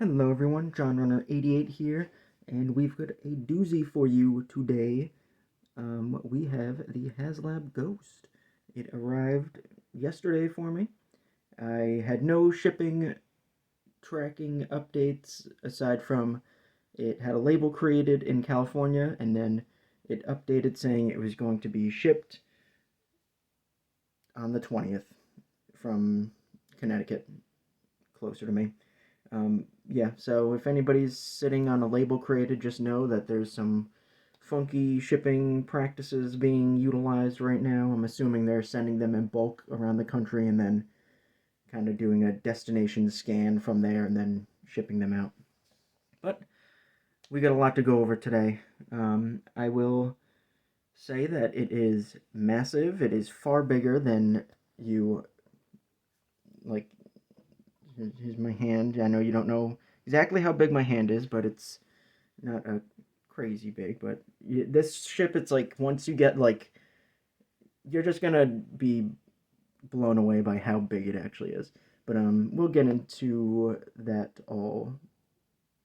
Hello everyone, John Runner 88 here, and we've got a doozy for you today. We have the Haslab Ghost. It arrived yesterday for me. I had no shipping tracking updates aside from it had a label created in California, and then it updated saying it was going to be shipped on the 20th from Connecticut, closer to me. Yeah, so if anybody's sitting on a label created, just know that there's some funky shipping practices being utilized right now. I'm assuming they're sending them in bulk around the country and then kind of doing a destination scan from there and then shipping them out. But we got a lot to go over today. I will say that it is massive. It is far bigger than you like. Here's my hand. I know you don't know exactly how big my hand is, but it's not a crazy big. But this ship, it's like once you get like, you're just gonna be blown away by how big it actually is. But we'll get into that all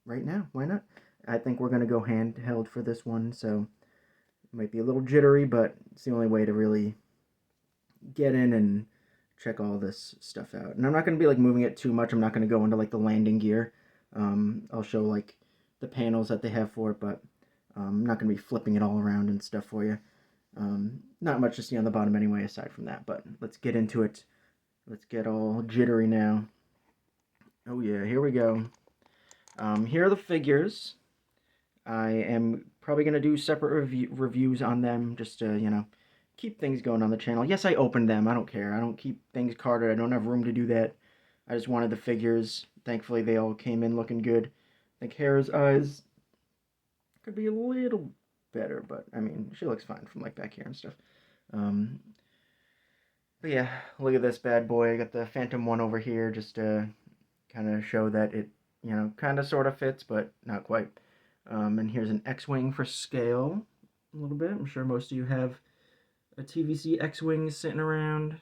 right now. Why not? I think we're gonna go handheld for this one, so it might be a little jittery, but it's the only way to really get in and check all this stuff out. And I'm not going to be like moving it too much. I'm not going to go into like the landing gear. I'll show like the panels that they have for it, but I'm not going to be flipping it all around and stuff for you. Not much to see on the bottom anyway, aside from that. But let's get into it. Let's get all jittery now. Oh yeah, here we go. Here are the figures. I am probably going to do separate reviews on them just to, keep things going on the channel. Yes, I opened them. I don't care. I don't keep things carded. I don't have room to do that. I just wanted the figures. Thankfully, they all came in looking good. I think Hera's eyes could be a little better, but, I mean, she looks fine from, like, back here and stuff. Um, but, yeah, look at this bad boy. I got the Phantom 1 over here just to kind of show that it, kind of sort of fits, but not quite. And here's an X-Wing for scale a little bit. I'm sure most of you have a TVC X-Wing sitting around.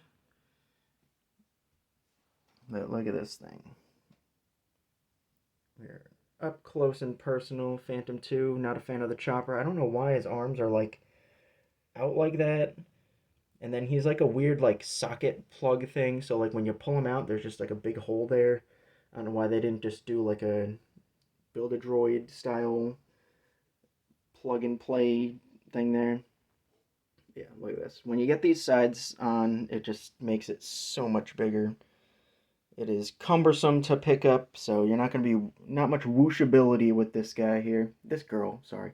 Look at this thing. We're up close and personal. Phantom 2, not a fan of the chopper. I don't know why his arms are like out like that. And then he's like a weird like socket plug thing. So like when you pull him out, there's just like a big hole there. I don't know why they didn't just do like a build a droid style plug and play thing there. Yeah, look at this. When you get these sides on, it just makes it so much bigger. It is cumbersome to pick up, so you're not going to be, not much whooshability with this guy here. This girl, sorry.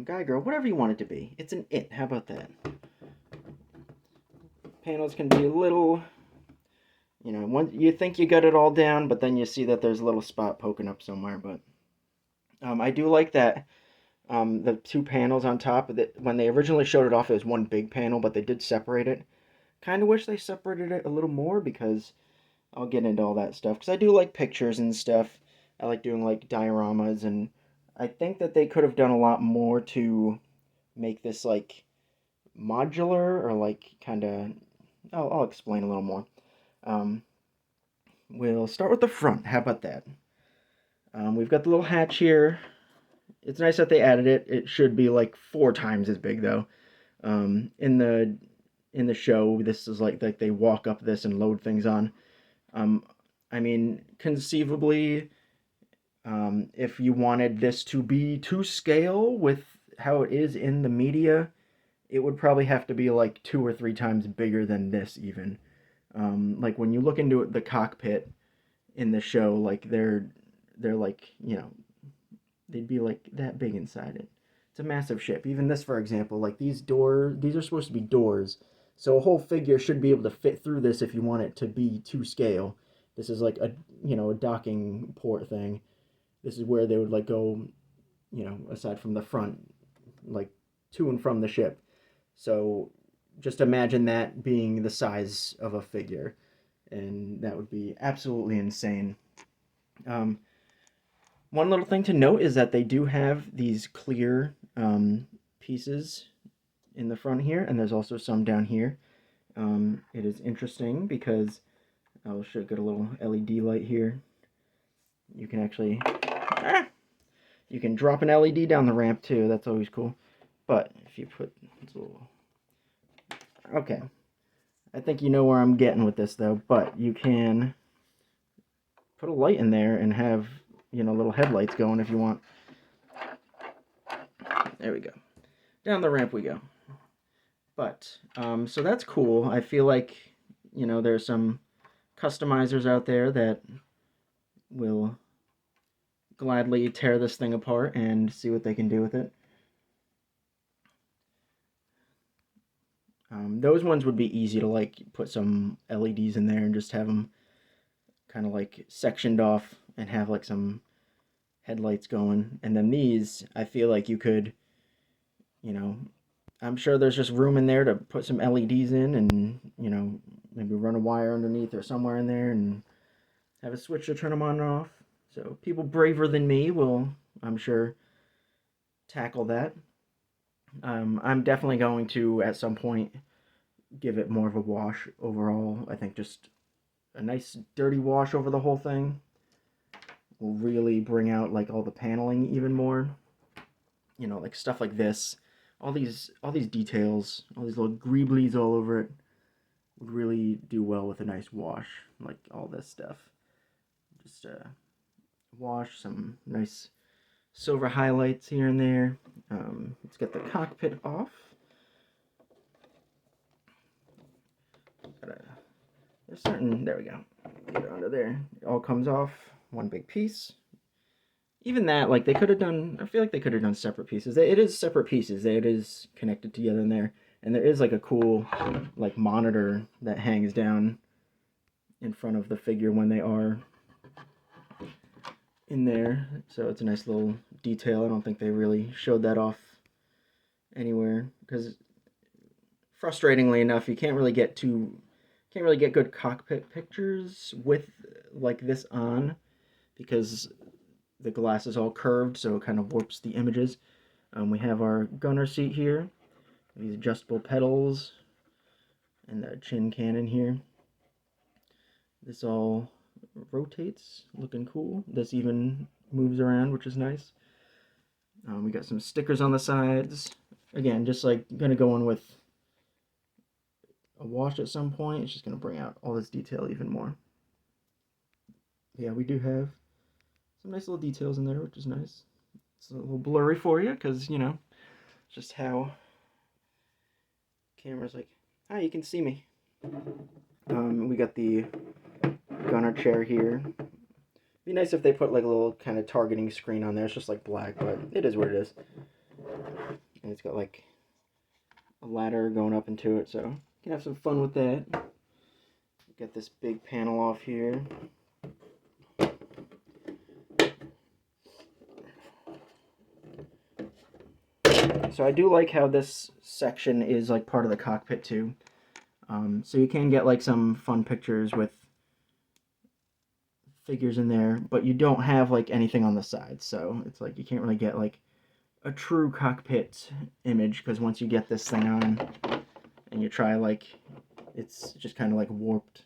Guy, girl, whatever you want it to be. It's an it. How about that? Panels can be a little, you think you got it all down, but then you see that there's a little spot poking up somewhere. But I do like that the two panels on top, that when they originally showed it off, it was one big panel, but they did separate it. Kind of wish they separated it a little more because I'll get into all that stuff because I do like pictures and stuff. I like doing like dioramas, and I think that they could have done a lot more to make this like modular or like kind of. I'll explain a little more. Um, we'll start with the front. How about that? We've got the little hatch here. It's nice that they added it. It should be like 4 times as big though. In the show, this is like they walk up this and load things on. Um, I mean, conceivably, if you wanted this to be to scale with how it is in the media, it would probably have to be like 2 or 3 times bigger than this, even. Like when you look into the cockpit in the show, like they're like they'd be like that big inside it. It's a massive ship. Even this, for example, like these are supposed to be doors, so a whole figure should be able to fit through this if you want it to be to scale. This is like a docking port thing. This is where they would like go, aside from the front, like to and from the ship. So just imagine that being the size of a figure, and that would be absolutely insane. Um, One little thing to note is that they do have these clear pieces in the front here, and there's also some down here. It is interesting because I'll show get a little LED light here. you can actually, you can drop an LED down the ramp too. That's always cool. But if you put, it's a little, okay. I think you know where I'm getting with this though, but you can put a light in there and have, you know, little headlights going if you want. There we go. Down the ramp we go. But, so that's cool. I feel like, you know, there's some customizers out there that will gladly tear this thing apart and see what they can do with it. Those ones would be easy to like put some LEDs in there and just have them kind of like sectioned off and have like some headlights going. And then these, I feel like you could, you know, I'm sure there's just room in there to put some LEDs in and, you know, maybe run a wire underneath or somewhere in there and have a switch to turn them on and off. So people braver than me will, I'm sure, tackle that. I'm definitely going to, at some point, give it more of a wash overall. I think just a nice dirty wash over the whole thing will really bring out like all the paneling even more. You know, like stuff like this, all these details, all these little greeblies all over it would really do well with a nice wash, like all this stuff. Just wash, some nice silver highlights here and there. Let's get the cockpit off. There's certain, there we go. Get it under there. It all comes off, one big piece. Even that, like they could have done, I feel like they could have done separate pieces. It is separate pieces. It is connected together in there. And there is like a cool like monitor that hangs down in front of the figure when they are in there. So it's a nice little detail. I don't think they really showed that off anywhere because frustratingly enough, you can't really get good cockpit pictures with like this on because the glass is all curved, so it kind of warps the images. We have our gunner seat here, these adjustable pedals, and the chin cannon here. This all rotates, looking cool. This even moves around, which is nice. We got some stickers on the sides. Again, just like gonna go in with a wash at some point. It's just gonna bring out all this detail even more. Yeah, we do have some nice little details in there, which is nice. It's a little blurry for you because, you know, just how camera's like, hi, you can see me. We got the gunner chair here. Be nice if they put like a little kind of targeting screen on there. It's just like black, but it is what it is. And it's got like a ladder going up into it, so you can have some fun with that. Got this big panel off here. So I do like how this section is like part of the cockpit too. So you can get like some fun pictures with figures in there, but you don't have like anything on the sides. So it's like you can't really get like a true cockpit image because once you get this thing on and you try, like, it's just kind of like warped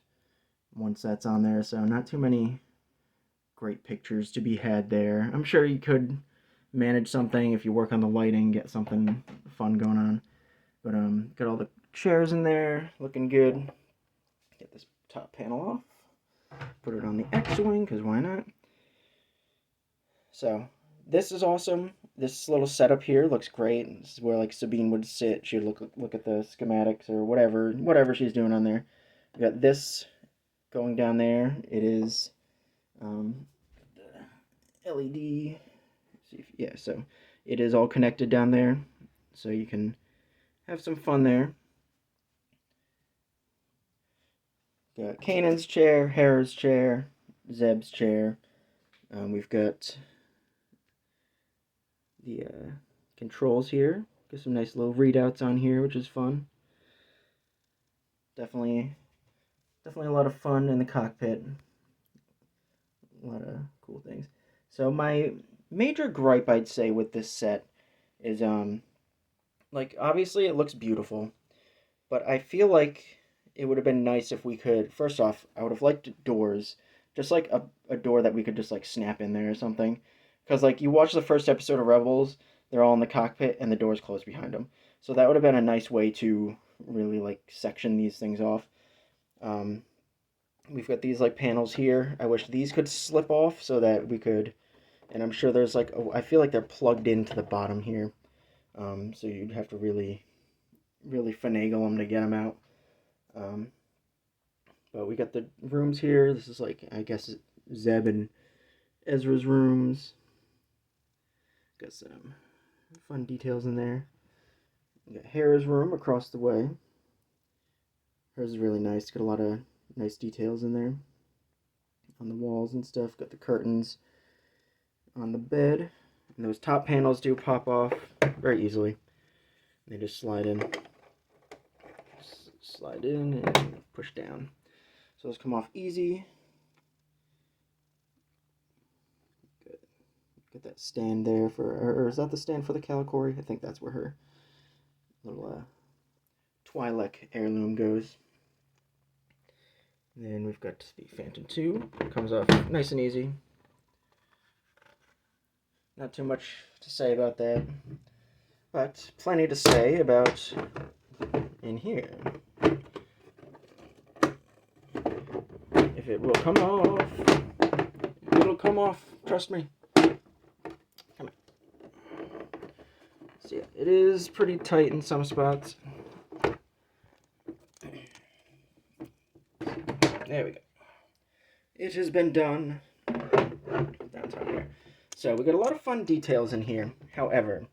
once that's on there. So not too many great pictures to be had there. I'm sure you could manage something if you work on the lighting, get something fun going on. But got all the chairs in there, looking good. Get this top panel off. Put it on the X-wing, because why not? So this is awesome. This little setup here looks great. This is where like Sabine would sit. She'd look at the schematics or whatever she's doing on there. We got this going down there. It is LED. Yeah, so it is all connected down there, so you can have some fun there. Got Kanan's chair, Hera's chair, Zeb's chair. We've got the controls here. Got some nice little readouts on here, which is fun. Definitely a lot of fun in the cockpit. A lot of cool things. So my major gripe, I'd say, with this set is like, obviously it looks beautiful, but I feel like it would have been nice if we could, first off, I would have liked doors just like a door that we could just like snap in there or something. Because like you watch the first episode of Rebels, they're all in the cockpit and the doors close behind them. So that would have been a nice way to really like section these things off. Um, we've got these like panels here. I wish these could slip off so that we could, and I'm sure there's like, I feel like they're plugged into the bottom here. So you'd have to really, really finagle them to get them out. Um, but we got the rooms here. This is like, I guess, Zeb and Ezra's rooms. Got some fun details in there. We got Hera's room across the way. Hers is really nice. Got a lot of nice details in there on the walls and stuff. Got the curtains on the bed. And those top panels do pop off very easily. They just slide in. Slide in and push down. So those come off easy. Good. Get that stand there for, or is that the stand for the Calicori? I think that's where her little Twi'lek heirloom goes. Then we've got the Phantom 2. Comes off nice and easy. Not too much to say about that, but plenty to say about in here. If it will come off, it'll come off, trust me. Come on. So yeah, it is pretty tight in some spots. There we go. It has been done. Down top here. So we got a lot of fun details in here. However,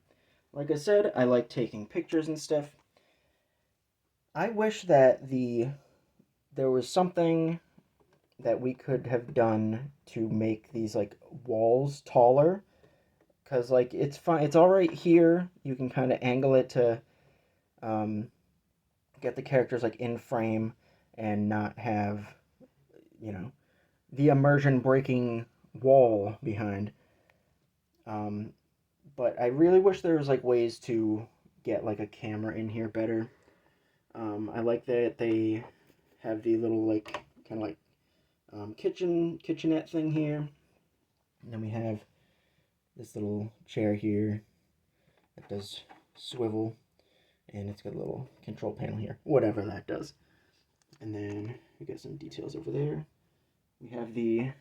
like I said, I like taking pictures and stuff. I wish that there was something that we could have done to make these like walls taller, because like it's fine, it's all right here. You can kind of angle it to get the characters like in frame and not have, you know, the immersion breaking wall behind. But I really wish there was like ways to get like a camera in here better. I like that they have the little like kind of like kitchenette thing here. And then we have this little chair here that does swivel, and it's got a little control panel here, whatever that does. And then we got some details over there. We have the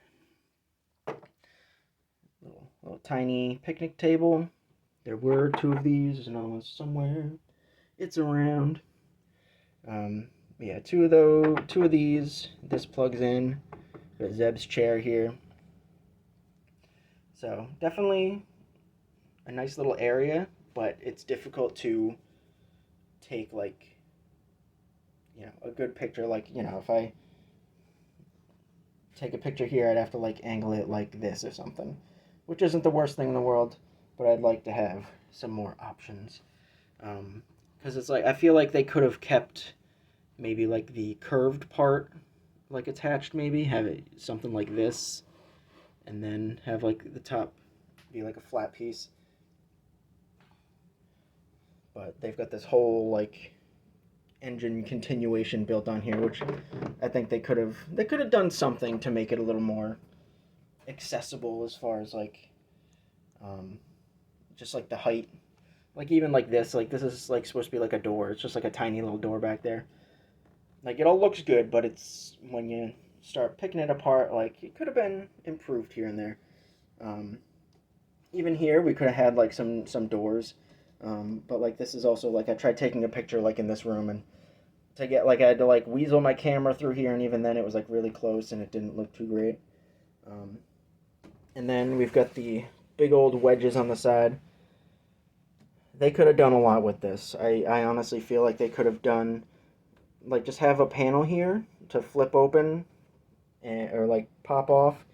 little tiny picnic table. There were 2 of these. There's another one somewhere. It's around. Yeah, 2 of these. This plugs in. Got Zeb's chair here. So definitely a nice little area, but it's difficult to take like, you know, a good picture. Like, you know, if I take a picture here, I'd have to like angle it like this or something, which isn't the worst thing in the world, but I'd like to have some more options. Because it's like, I feel like they could have kept maybe like the curved part like attached, maybe have it something like this, and then have like the top be like a flat piece. But they've got this whole like engine continuation built on here, which I think they could have done something to make it a little more accessible as far as like just like the height. Like even like this is like supposed to be like a door. It's just like a tiny little door back there. Like, it all looks good, but it's when you start picking it apart, like, it could have been improved here and there. Even here, we could have had, like, some doors. But, like, this is also, like, I tried taking a picture, like, in this room, and to get, like, I had to, like, weasel my camera through here, and even then it was, like, really close, and it didn't look too great. And then we've got the big old wedges on the side. They could have done a lot with this. I honestly feel like they could have done... like just have a panel here to flip open or like pop off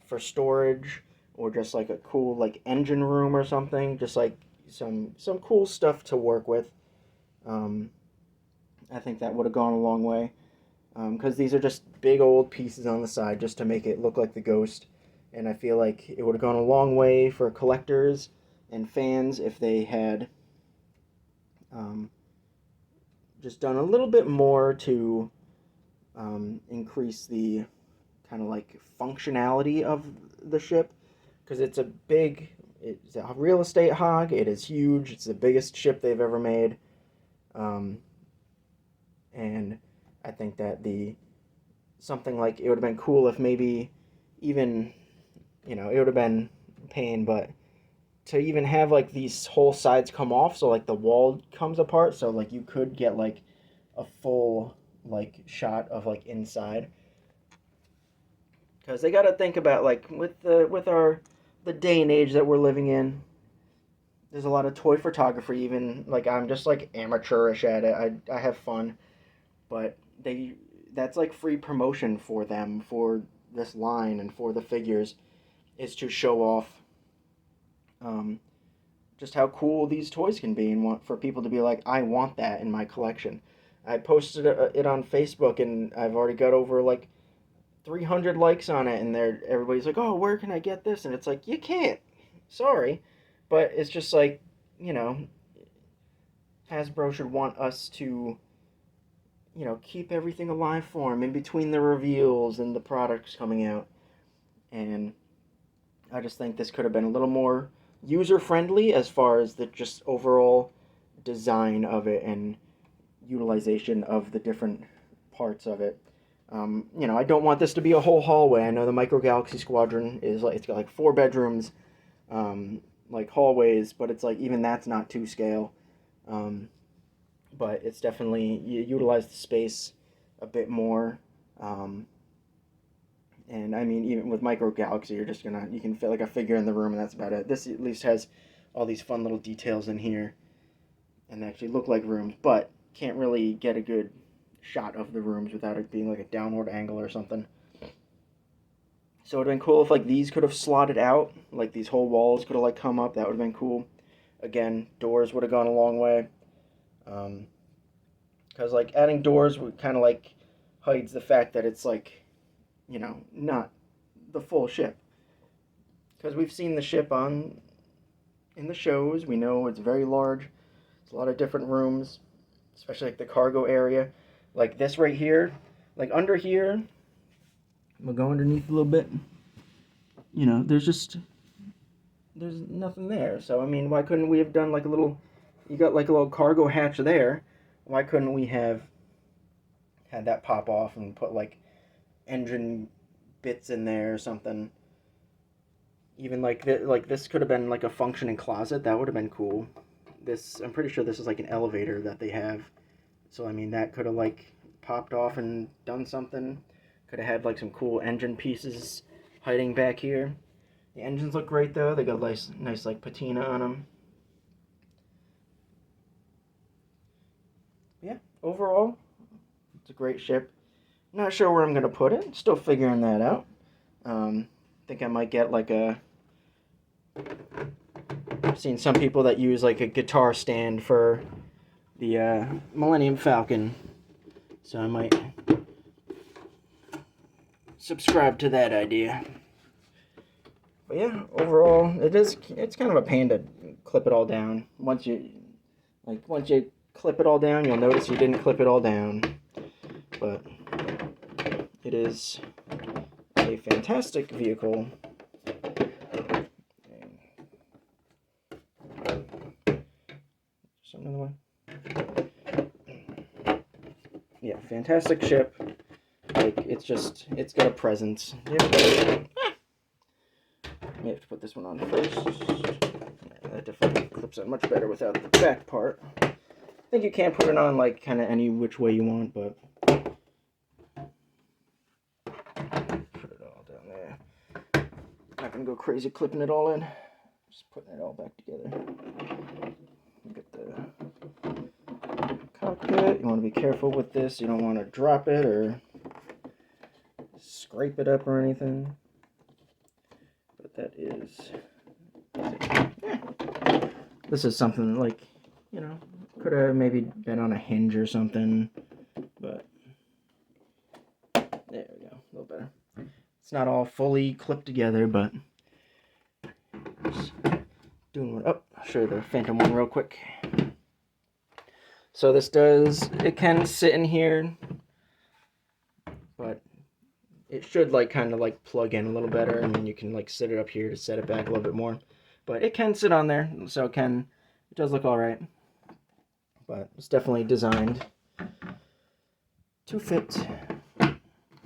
for storage, or just like a cool like engine room or something, just like some cool stuff to work with. I think that would have gone a long way, because these are just big old pieces on the side just to make it look like the Ghost, and I feel like it would have gone a long way for collectors and fans if they had just done a little bit more to increase the kind of like functionality of the ship, because it's a real estate hog. It is huge. It's the biggest ship they've ever made, and I think that something like it would have been cool if maybe even, it would have been a pain, but to even have like these whole sides come off, so like the wall comes apart, so like you could get like a full like shot of like inside, because they got to think about like with the day and age that we're living in. There's a lot of toy photography. Even like I'm just like amateurish at it. I have fun, but that's like free promotion for them, for this line and for the figures, is to show off just how cool these toys can be, and want for people to be like, I want that in my collection. I posted it on Facebook, and I've already got over like 300 likes on it, and everybody's like, oh, where can I get this? And it's like, you can't. Sorry. But it's just like, Hasbro should want us to, keep everything alive for them in between the reveals and the products coming out. And I just think this could have been a little more user-friendly as far as the just overall design of it and utilization of the different parts of it. I don't want this to be a whole hallway. I know the Micro Galaxy Squadron is like, it's got like 4 bedrooms, like hallways, but it's like even that's not to scale. But it's definitely, you utilize the space a bit more. And I mean, even with Micro Galaxy, you can fit like a figure in the room, and that's about it. This at least has all these fun little details in here, and they actually look like rooms, but can't really get a good shot of the rooms without it being like a downward angle or something. So it would have been cool if like these could have slotted out, like these whole walls could have like come up. That would have been cool. Again, doors would have gone a long way. Because like adding doors would kind of like hides the fact that it's like, not the full ship. Because we've seen the ship in the shows. We know it's very large. It's a lot of different rooms, especially like the cargo area. Like this right here, like under here, we'll go underneath a little bit. There's nothing there. So, I mean, why couldn't we have done like you got like a little cargo hatch there. Why couldn't we have had that pop off and put like engine bits in there or something? Even like this could have been like a functioning closet. That would have been cool. I'm pretty sure this is like an elevator that they have. So, I mean, that could have like popped off and done something. Could have had like some cool engine pieces hiding back here. The engines look great though. They got nice like patina on them. Yeah, overall, it's a great ship. Not sure where I'm gonna put it. Still figuring that out. Think I might get like I've seen some people that use like a guitar stand for the Millennium Falcon, so I might subscribe to that idea. But yeah, overall, it's kind of a pain to clip it all down. Once you clip it all down, you'll notice you didn't clip it all down. But it is a fantastic vehicle. Just another one. Yeah, fantastic ship. Like, it's got a presence. Yeah. May have to put this one on first. Yeah, that definitely clips out much better without the back part. I think you can put it on like kind of any which way you want, but put it all down there. Not gonna go crazy clipping it all in. Just putting it all back together. Get the cockpit. You want to be careful with this. You don't want to drop it or scrape it up or anything. But that is. Yeah. This is something like, could have maybe been on a hinge or something, but there we go, a little better. It's not all fully clipped together, but just doing one. Oh, I'll show you the Phantom one real quick. So it can sit in here, but it should like kind of like plug in a little better, and then you can like sit it up here to set it back a little bit more. But it can sit on there, so it does look all right. But it's definitely designed to fit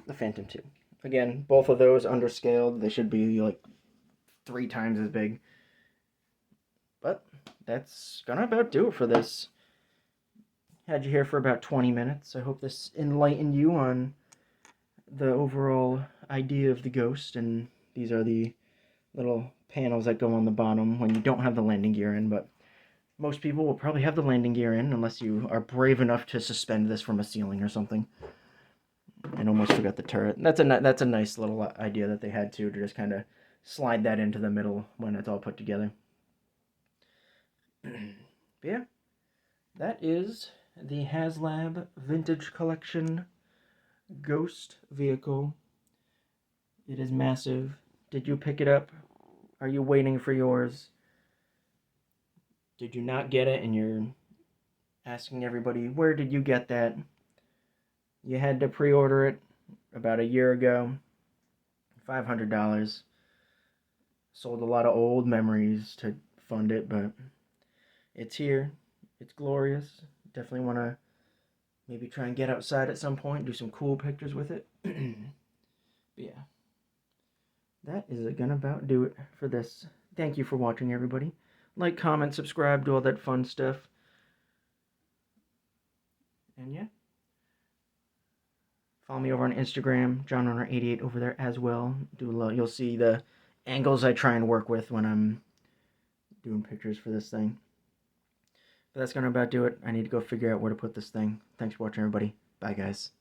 the Phantom 2. Again, both of those underscaled. They should be like 3 times as big. But that's gonna about do it for this. Had you here for about 20 minutes. I hope this enlightened you on the overall idea of the Ghost, and these are the little panels that go on the bottom when you don't have the landing gear in, but most people will probably have the landing gear in unless you are brave enough to suspend this from a ceiling or something. And almost forgot the turret. That's a nice little idea that they had to just kind of slide that into the middle when it's all put together. But yeah, that is the Haslab Vintage Collection Ghost vehicle. It is massive. Did you pick it up? Are you waiting for yours? Did you not get it and you're asking everybody, where did you get that? You had to pre-order it about a year ago. $500. Sold a lot of old memories to fund it, but it's here. It's glorious. Definitely want to maybe try and get outside at some point, do some cool pictures with it. But yeah, that is gonna about do it for this. Thank you for watching, everybody. Like, comment, subscribe, do all that fun stuff. And yeah, follow me over on Instagram, JohnRunner88 over there as well. You'll see the angles I try and work with when I'm doing pictures for this thing. But that's gonna about do it. I need to go figure out where to put this thing. Thanks for watching, everybody. Bye, guys.